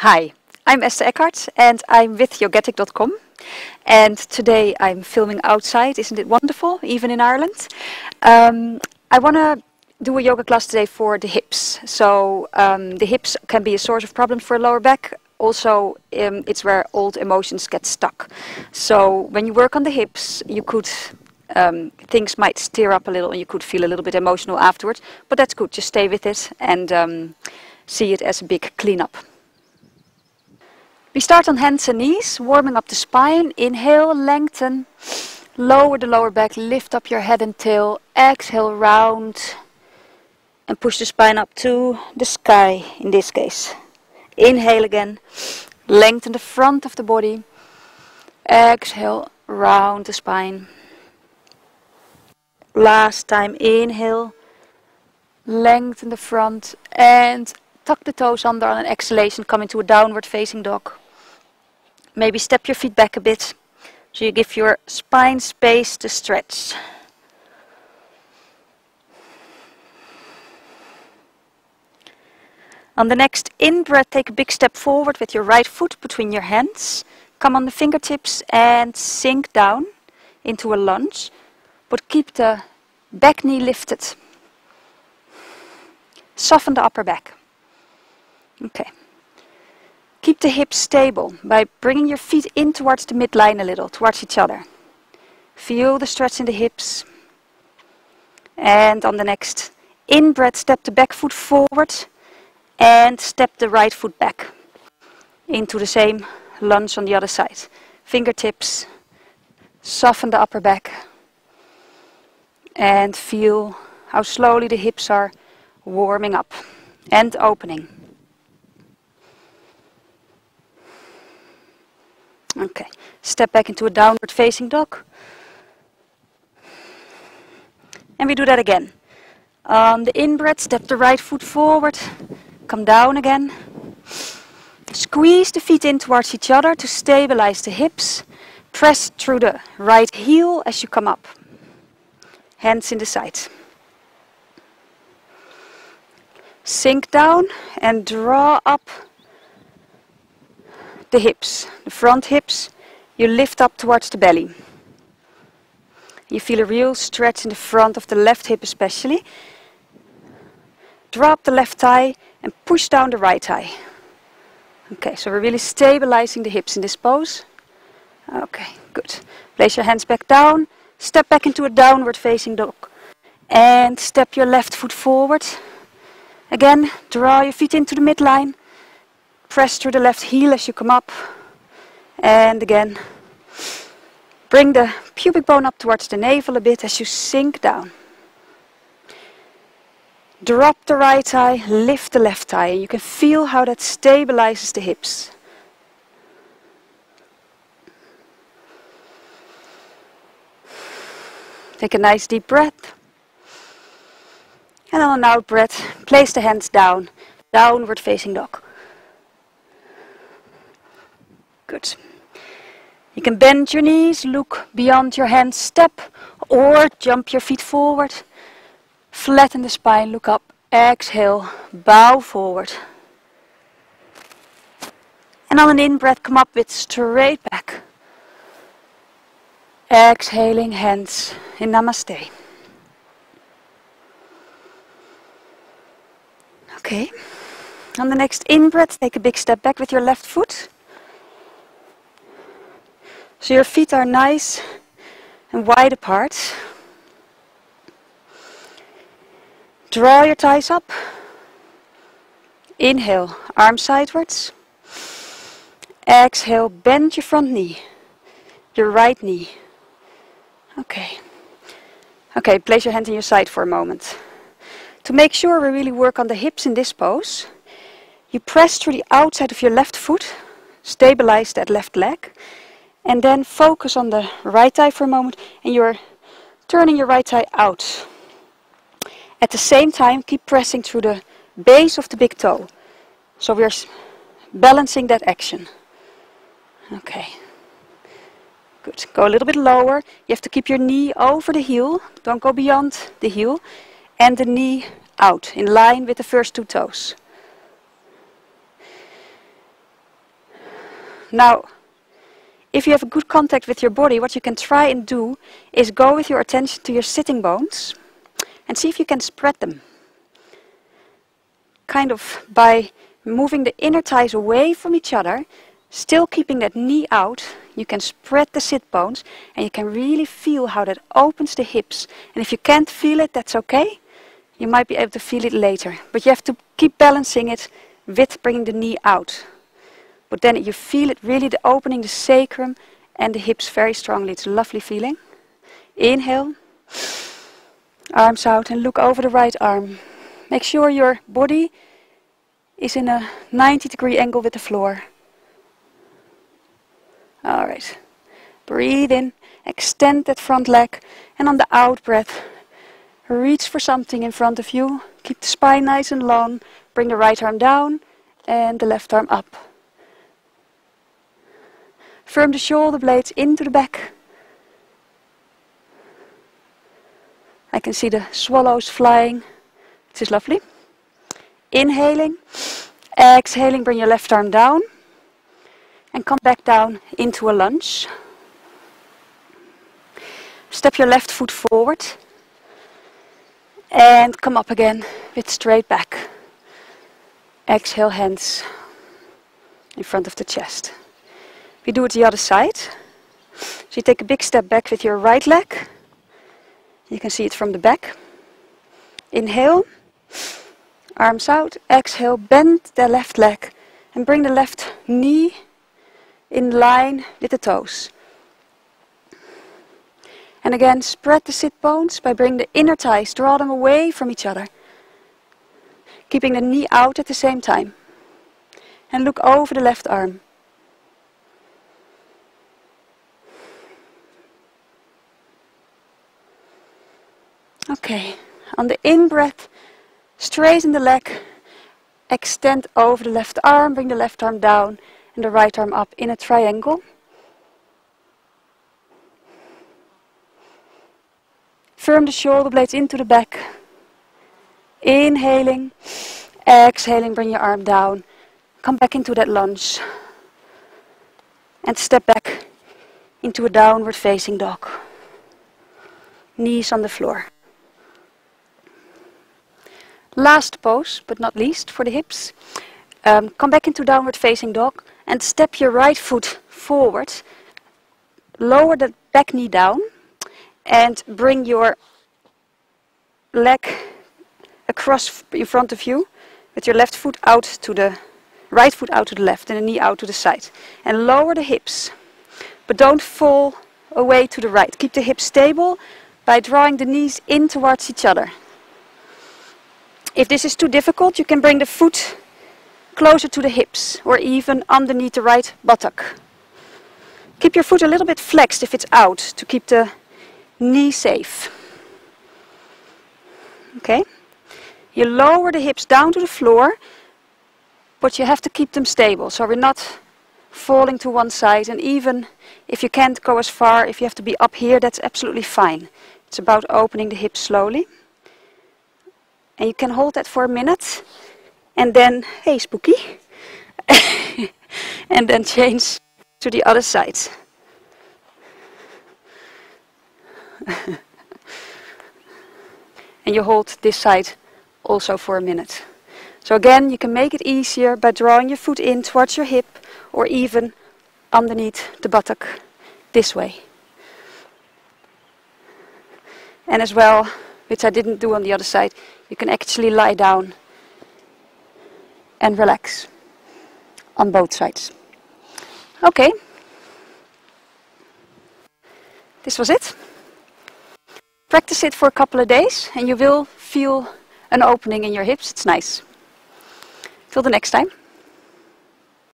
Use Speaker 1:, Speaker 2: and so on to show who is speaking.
Speaker 1: Hi, I'm Esther Eckhart and I'm with yogetic.com, and today I'm filming outside. Isn't it wonderful, even in Ireland? I want to do a yoga class today for the hips. So the hips can be a source of problems for lower back. Also, it's where old emotions get stuck. So when you work on the hips, you could things might stir up a little and you could feel a little bit emotional afterwards, but that's good. Just stay with it and see it as a big cleanup. We start on hands and knees, warming up the spine. Inhale, lengthen, lower the lower back, lift up your head and tail. Exhale, round, and push the spine up to the sky in this case. Inhale again, lengthen the front of the body. Exhale, round the spine. Last time, inhale, lengthen the front and tuck the toes under on an exhalation, come into a downward facing dog. Maybe step your feet back a bit, so you give your spine space to stretch. On the next in-breath, take a big step forward with your right foot between your hands. Come on the fingertips and sink down into a lunge, but keep the back knee lifted. Soften the upper back. Okay. Keep the hips stable by bringing your feet in towards the midline a little, towards each other. Feel the stretch in the hips. And on the next in-breath, step the back foot forward and step the right foot back into the same lunge on the other side. Fingertips, soften the upper back and feel how slowly the hips are warming up and opening. Okay, step back into a downward facing dog. And we do that again. On the in-breath, step the right foot forward, come down again. Squeeze the feet in towards each other to stabilize the hips. Press through the right heel as you come up. Hands in the sides. Sink down and draw up the hips, the front hips. You lift up towards the belly. You feel a real stretch in the front of the left hip especially. Drop the left thigh and push down the right thigh. Okay, so we're really stabilizing the hips in this pose. Okay, good. Place your hands back down. Step back into a downward facing dog. And step your left foot forward. Again, draw your feet into the midline. Press through the left heel as you come up. And again, bring the pubic bone up towards the navel a bit as you sink down. Drop the right thigh, lift the left thigh. You can feel how that stabilizes the hips. Take a nice deep breath. And on an out breath, place the hands down, downward facing dog. Good. You can bend your knees, look beyond your hands, step, or jump your feet forward. Flatten the spine, look up, exhale, bow forward. And on an in-breath, come up with straight back. Exhaling, hands in Namaste. Okay. On the next in-breath, take a big step back with your left foot. So your feet are nice and wide apart. Draw your thighs up. Inhale, arms sidewards. Exhale, bend your front knee, your right knee. Okay. Okay, place your hand in your side for a moment. To make sure we really work on the hips in this pose, you press through the outside of your left foot, stabilize that left leg. And then focus on the right thigh for a moment and you're turning your right thigh out. At the same time, keep pressing through the base of the big toe. So we're balancing that action. Okay. Good. Go a little bit lower. You have to keep your knee over the heel. Don't go beyond the heel. And the knee out, in line with the first two toes. Now, if you have a good contact with your body, what you can try and do is go with your attention to your sitting bones and see if you can spread them. Kind of by moving the inner thighs away from each other, still keeping that knee out, you can spread the sit bones and you can really feel how that opens the hips. And if you can't feel it, that's okay. You might be able to feel it later. But you have to keep balancing it with bringing the knee out. But then you feel it really, the opening the sacrum and the hips very strongly. It's a lovely feeling. Inhale, arms out and look over the right arm. Make sure your body is in a 90-degree angle with the floor. All right. Breathe in, extend that front leg, and on the out breath, reach for something in front of you. Keep the spine nice and long. Bring the right arm down and the left arm up. Firm the shoulder blades into the back. I can see the swallows flying, which is lovely. Inhaling, exhaling, bring your left arm down and come back down into a lunge. Step your left foot forward and come up again with straight back. Exhale, hands in front of the chest. We do it the other side. So you take a big step back with your right leg. You can see it from the back. Inhale, arms out, exhale, bend the left leg and bring the left knee in line with the toes. And again, spread the sit bones by bringing the inner thighs, draw them away from each other. Keeping the knee out at the same time. And look over the left arm. Okay, on the in-breath, straighten the leg, extend over the left arm, bring the left arm down and the right arm up in a triangle. Firm the shoulder blades into the back. Inhaling, exhaling, bring your arm down. Come back into that lunge. And step back into a downward facing dog. Knees on the floor. Last pose, but not least, for the hips. Come back into downward facing dog and step your right foot forward. Lower the back knee down and bring your leg across in front of you with your left foot out to the right foot out to the left and the knee out to the side. And lower the hips, but don't fall away to the right. Keep the hips stable by drawing the knees in towards each other. If this is too difficult, you can bring the foot closer to the hips or even underneath the right buttock. Keep your foot a little bit flexed if it's out to keep the knee safe. Okay? You lower the hips down to the floor, but you have to keep them stable, so we're not falling to one side. And even if you can't go as far, if you have to be up here, that's absolutely fine. It's about opening the hips slowly. And you can hold that for a minute, and then, hey spooky, and then change to the other side. And you hold this side also for a minute. So again, you can make it easier by drawing your foot in towards your hip or even underneath the buttock this way. And as well, which I didn't do on the other side, you can actually lie down and relax on both sides. Okay. This was it. Practice it for a couple of days and you will feel an opening in your hips. It's nice. Till the next time.